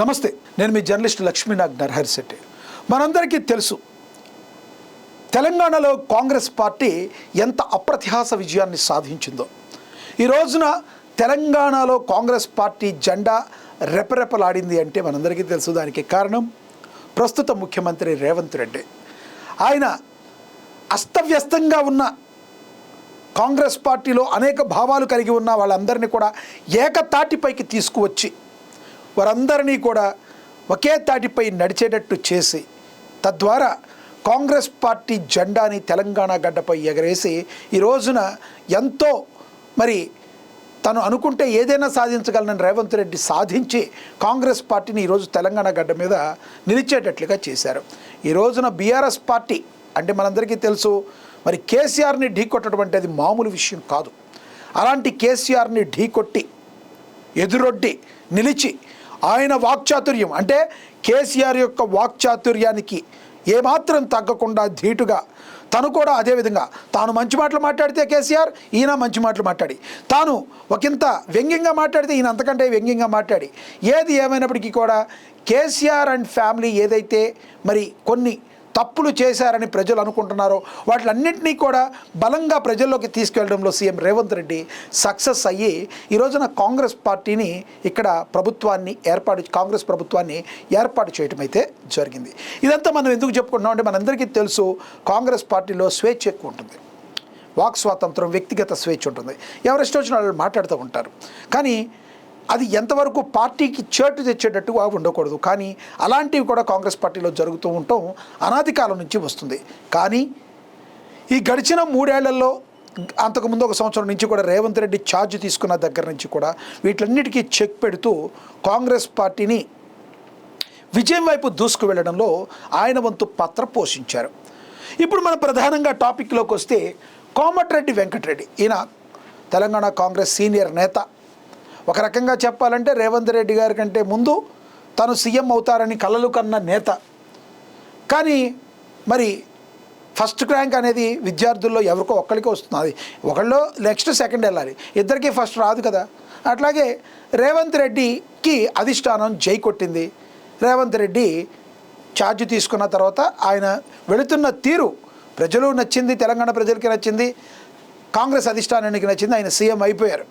నమస్తే, నేను మీ జర్నలిస్ట్ లక్ష్మీనాగ్ నరహరిశెట్టి. మనందరికీ తెలుసు, తెలంగాణలో కాంగ్రెస్ పార్టీ ఎంత అప్రతిహాస విజయాన్ని సాధించిందో. ఈ రోజున తెలంగాణలో కాంగ్రెస్ పార్టీ జెండా రెపరెపలాడింది అంటే మనందరికీ తెలుసు. దానికి కారణం ప్రస్తుత ముఖ్యమంత్రి రేవంత్ రెడ్డి. ఆయన అస్తవ్యస్తంగా ఉన్న కాంగ్రెస్ పార్టీలో అనేక భావాలు కలిగి ఉన్న వాళ్ళందరినీ కూడా ఏకతాటిపైకి తీసుకువచ్చి వారందరినీ కూడా ఒకే తాటిపై నడిచేటట్టు చేసి తద్వారా కాంగ్రెస్ పార్టీ జెండాని తెలంగాణ గడ్డపై ఎగరేసి ఈ రోజున ఎంతో తను అనుకుంటే ఏదైనా సాధించగలనని రేవంత్ రెడ్డి సాధించి కాంగ్రెస్ పార్టీని ఈరోజు తెలంగాణ గడ్డ మీద నిలిచేటట్లుగా చేశారు. ఈ రోజున బీఆర్ఎస్ పార్టీ అంటే మనందరికీ తెలుసు, కేసీఆర్ని ఢీకొట్టడం అంటే అది మామూలు విషయం కాదు. అలాంటి కేసీఆర్ని ఢీకొట్టి ఎదురొడ్డి నిలిచి ఆయన వాక్చాతుర్యం అంటే కేసీఆర్ యొక్క వాక్చాతుర్యానికి ఏమాత్రం తగ్గకుండా ధీటుగా తను కూడా అదేవిధంగా తాను మంచి మాటలు మాట్లాడితే కేసీఆర్, ఈయన మంచి మాటలు మాట్లాడి, తాను ఒకంత వ్యంగ్యంగా మాట్లాడితే ఈయన అంతకంటే వ్యంగ్యంగా మాట్లాడి, ఏది ఏమైనప్పటికీ కూడా కేసీఆర్ అండ్ ఫ్యామిలీ ఏదైతే కొన్ని తప్పులు చేశారని ప్రజలు అనుకుంటున్నారో వాటిలన్నింటినీ కూడా బలంగా ప్రజల్లోకి తీసుకెళ్లడంలో సీఎం రేవంత్ రెడ్డి సక్సెస్ అయ్యి ఈ రోజున కాంగ్రెస్ పార్టీని ఇక్కడ కాంగ్రెస్ ప్రభుత్వాన్ని ఏర్పాటు చేయడం అయితే జరిగింది. ఇదంతా మనం ఎందుకు చెప్పుకుంటున్నాం అంటే మనందరికీ తెలుసు, కాంగ్రెస్ పార్టీలో స్వేచ్ఛ ఎక్కువ ఉంటుంది, వాక్ స్వాతంత్రం, వ్యక్తిగత స్వేచ్ఛ ఉంటుంది. ఎవరిష్టం వచ్చిన వాళ్ళు మాట్లాడుతూ ఉంటారు. కానీ అది ఎంతవరకు పార్టీకి చేటు తెచ్చేటట్టుగా ఉండకూడదు. కానీ అలాంటివి కూడా కాంగ్రెస్ పార్టీలో జరుగుతూ ఉండటం అనాది కాలం నుంచి వస్తుంది. కానీ ఈ గడిచిన 3 ఏళ్లలో, అంతకుముందు 1 సంవత్సరం నుంచి కూడా రేవంత్ రెడ్డి ఛార్జ్ తీసుకున్న దగ్గర నుంచి కూడా వీటన్నిటికీ చెక్ పెడుతూ కాంగ్రెస్ పార్టీని విజయం వైపు దూసుకు వెళ్ళడంలో ఆయన వంతు పాత్ర పోషించారు. ఇప్పుడు మనం ప్రధానంగా టాపిక్లోకి వస్తే, కోమటిరెడ్డి వెంకటరెడ్డి ఈయన తెలంగాణ కాంగ్రెస్ సీనియర్ నేత. ఒక రకంగా చెప్పాలంటే రేవంత్ రెడ్డి గారి కంటే ముందు తను సీఎం అవుతారని కలలు కన్న నేత. కానీ ఫస్ట్ ర్యాంక్ అనేది విద్యార్థుల్లో ఎవరికో ఒక్కరికే వస్తుంది. అది ఒకళ్ళు నెక్స్ట్ సెకండ్ వెళ్ళాలి, ఇద్దరికీ ఫస్ట్ రాదు కదా. అట్లాగే రేవంత్ రెడ్డికి అధిష్టానం జై కొట్టింది. రేవంత్ రెడ్డి ఛార్జ్ తీసుకున్న తర్వాత ఆయన వెళుతున్న తీరు ప్రజలు నచ్చింది, తెలంగాణ ప్రజలకి నచ్చింది, కాంగ్రెస్ అధిష్టానానికి నచ్చింది. ఆయన సీఎం అయిపోయారు.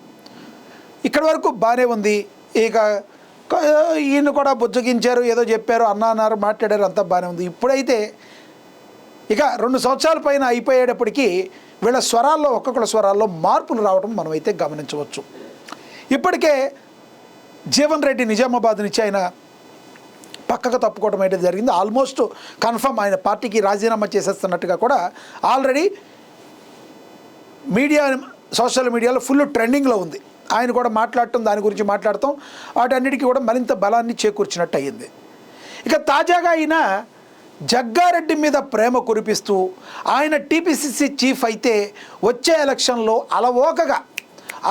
ఇక్కడ వరకు బాగానే ఉంది. ఇక ఈయన కూడా బుజ్జగించారు, ఏదో చెప్పారు, అన్నారు, మాట్లాడారు, అంతా బాగానే ఉంది. ఇప్పుడైతే ఇక 2 సంవత్సరాల పైన అయిపోయేటప్పటికీ వీళ్ళ స్వరాల్లో, ఒక్కొక్కళ్ళ స్వరాల్లో మార్పులు రావడం మనమైతే గమనించవచ్చు. ఇప్పటికే జీవన్ రెడ్డి నిజామాబాద్ నుంచి ఆయన పక్కకు తప్పుకోవడం అయితే జరిగింది. ఆల్మోస్ట్ కన్ఫర్మ్ ఆయన పార్టీకి రాజీనామా చేసేస్తున్నట్టుగా కూడా ఆల్రెడీ సోషల్ మీడియాలో ఫుల్ ట్రెండింగ్లో ఉంది. ఆయన కూడా మాట్లాడటం, దాని గురించి మాట్లాడటం, వాటన్నిటికీ కూడా మరింత బలాన్ని చేకూర్చినట్టు అయ్యింది. ఇక తాజాగా ఆయన జగ్గారెడ్డి మీద ప్రేమ కురిపిస్తూ ఆయన టీపీసీసీ చీఫ్ అయితే వచ్చే ఎలక్షన్లో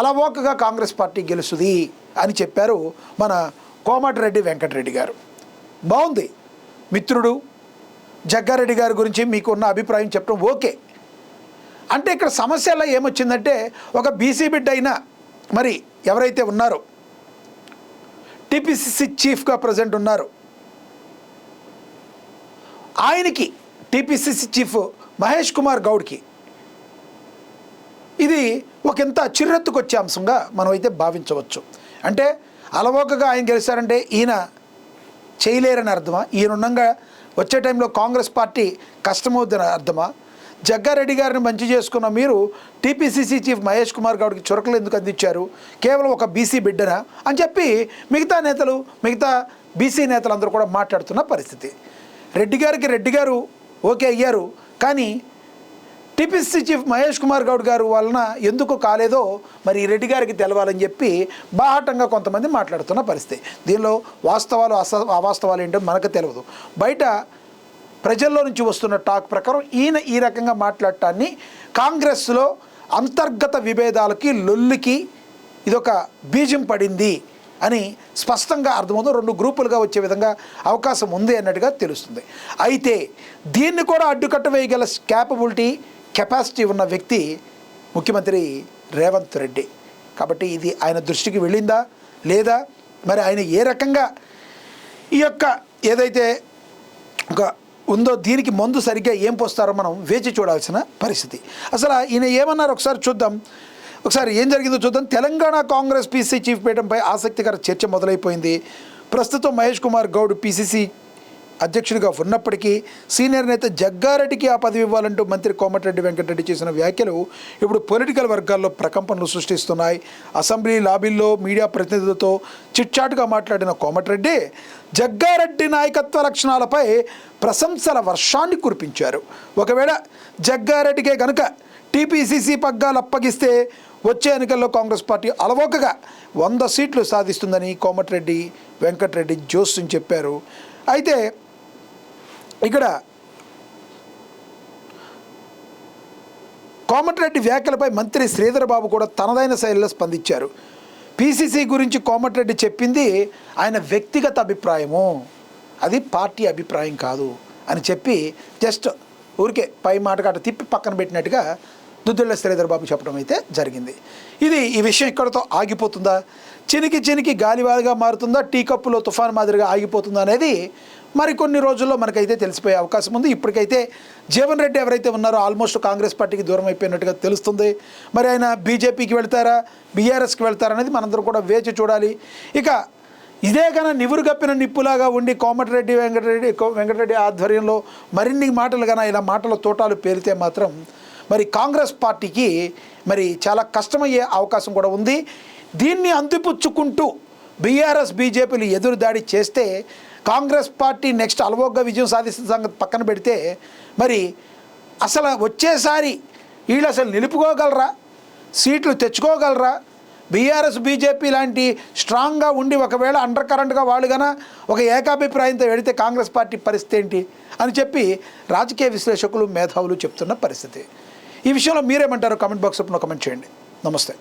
అలవోకగా కాంగ్రెస్ పార్టీ గెలుస్తుంది అని చెప్పారు మన కోమటిరెడ్డి వెంకటరెడ్డి గారు. బాగుంది, మిత్రుడు జగ్గారెడ్డి గారి గురించి మీకున్న అభిప్రాయం చెప్పడం ఓకే. అంటే ఇక్కడ సమస్యలో ఏమొచ్చిందంటే, ఒక బీసీ బిడ్డ అయినా ఎవరైతే ఉన్నారో టీపీసీసీ చీఫ్గా ప్రజెంట్ ఉన్నారు, ఆయనకి టీపీసీసీ చీఫ్ మహేష్ కుమార్ గౌడ్కి ఇది ఒకంత చిర్రెత్తుకొచ్చే అంశంగా మనం అయితే భావించవచ్చు. అంటే అలవోకగా ఆయన గెలిచారంటే ఈయన చేయలేరని అర్థమా? ఈయనున్నంగా వచ్చే టైంలో కాంగ్రెస్ పార్టీ కష్టమవుతుందని అర్థమా? జగ్గారెడ్డి గారిని మంచి చేసుకున్న మీరు టీపీసీసీ చీఫ్ మహేష్ కుమార్ గౌడ్కి చురకలు ఎందుకు అందించారు? కేవలం ఒక బీసీ బిడ్డనా అని చెప్పి మిగతా బీసీ నేతలందరూ కూడా మాట్లాడుతున్న పరిస్థితి. రెడ్డి గారు ఓకే అయ్యారు, కానీ టీపీసీ చీఫ్ మహేష్ కుమార్ గౌడ్ గారు వలన ఎందుకు కాలేదో రెడ్డి గారికి తెలవాలని చెప్పి బాహాటంగా కొంతమంది మాట్లాడుతున్న పరిస్థితి. దీనిలో వాస్తవాలు అవాస్తవాలు ఏంటో మనకు తెలియదు. బయట ప్రజల్లో నుంచి వస్తున్న టాక్ ప్రకారం ఈయన ఈ రకంగా మాట్లాడటాన్ని కాంగ్రెస్లో అంతర్గత విభేదాలకి, లొల్లికి ఇదొక బీజం పడింది అని స్పష్టంగా అర్థమవుతుంది. 2 గ్రూపులుగా వచ్చే విధంగా అవకాశం ఉంది అన్నట్టుగా తెలుస్తుంది. అయితే దీన్ని కూడా అడ్డుకట్ట వేయగల కెపాసిటీ ఉన్న వ్యక్తి ముఖ్యమంత్రి రేవంత్ రెడ్డి. కాబట్టి ఇది ఆయన దృష్టికి వెళ్ళిందా లేదా, ఆయన ఏ రకంగా ఈ యొక్క ఏదైతే ఒక ఉందో దీనికి ముందు సరిగ్గా ఏం పోస్తారో మనం వేచి చూడాల్సిన పరిస్థితి. అసలు ఈయన ఏమన్నారు ఒకసారి చూద్దాం. ఒకసారి ఏం జరిగిందో చూద్దాం. తెలంగాణ కాంగ్రెస్ పీసీసీ చీఫ్ పీఠంపై ఆసక్తికర చర్చ మొదలైపోయింది. ప్రస్తుతం మహేష్ కుమార్ గౌడ్ పీసీసీ అధ్యక్షుడిగా ఉన్నప్పటికీ సీనియర్ నేత జగ్గారెడ్డికి ఆ పదవి ఇవ్వాలంటూ మంత్రి కోమటిరెడ్డి వెంకటరెడ్డి చేసిన వ్యాఖ్యలు ఇప్పుడు పొలిటికల్ వర్గాల్లో ప్రకంపనలు సృష్టిస్తున్నాయి. అసెంబ్లీ లాబీల్లో మీడియా ప్రతినిధులతో చిట్చాటుగా మాట్లాడిన కోమటిరెడ్డి జగ్గారెడ్డి నాయకత్వ లక్షణాలపై ప్రశంసల వర్షాన్ని కురిపించారు. ఒకవేళ జగ్గారెడ్డికే కనుక టీపీసీసీ పగ్గాలు అప్పగిస్తే వచ్చే ఎన్నికల్లో కాంగ్రెస్ పార్టీ అలవోకగా 100 సీట్లు సాధిస్తుందని కోమటిరెడ్డి వెంకటరెడ్డి జోస్యం చెప్పారు. అయితే ఇక్కడ కోమటిరెడ్డి వ్యాఖ్యలపై మంత్రి శ్రీధర్ బాబు కూడా తనదైన శైలిలో స్పందించారు. పీసీసీ గురించి కోమటిరెడ్డి చెప్పింది ఆయన వ్యక్తిగత అభిప్రాయము, అది పార్టీ అభిప్రాయం కాదు అని చెప్పి జస్ట్ ఊరికే పై మాట కాట తిప్పి పక్కన పెట్టినట్టుగా దుద్దిళ్ల శ్రీధర్ బాబు చెప్పడం అయితే జరిగింది. ఈ విషయం ఇక్కడతో ఆగిపోతుందా, చినికి గాలివాలుగా మారుతుందా, టీ కప్పులో తుఫాన్ మాదిరిగా ఆగిపోతుందా అనేది మరికొన్ని రోజుల్లో మనకైతే తెలిసిపోయే అవకాశం ఉంది. ఇప్పటికైతే జీవన్ రెడ్డి ఎవరైతే ఉన్నారో ఆల్మోస్ట్ కాంగ్రెస్ పార్టీకి దూరం అయిపోయినట్టుగా తెలుస్తుంది. మరి ఆయన బీజేపీకి వెళ్తారా, బీఆర్ఎస్కి వెళ్తారా అనేది మనందరం కూడా వేచి చూడాలి. ఇక ఇదే కన్నా నివురు కప్పిన నిప్పులాగా ఉండి కోమటిరెడ్డి వెంకటరెడ్డి ఆధ్వర్యంలో మరిన్ని మాటలు కన్నా ఇలా మాటల తోటాలు పేరితే మాత్రం మరి కాంగ్రెస్ పార్టీకి మరి చాలా కష్టమయ్యే అవకాశం కూడా ఉంది. దీన్ని అందిపుచ్చుకుంటూ బీఆర్ఎస్ బీజేపీలు ఎదురుదాడి చేస్తే కాంగ్రెస్ పార్టీ నెక్స్ట్ అలవోగ్గా విజయం సాధిస్తున్న సంగతి పక్కన పెడితే మరి అసలు వచ్చేసారి వీళ్ళు అసలు నిలుపుకోగలరా, సీట్లు తెచ్చుకోగలరా? బీఆర్ఎస్ బీజేపీ లాంటి స్ట్రాంగ్గా ఉండి ఒకవేళ అండర్ కరెంట్గా వాళ్ళు కన్నా ఒక ఏకాభిప్రాయంతో వెళితే కాంగ్రెస్ పార్టీ పరిస్థితి ఏంటి అని చెప్పి రాజకీయ విశ్లేషకులు మేధావులు చెప్తున్న పరిస్థితి. ఈ విషయంలో మీరేమంటారో కామెంట్ బాక్స్లో కామెంట్ చేయండి. నమస్తే.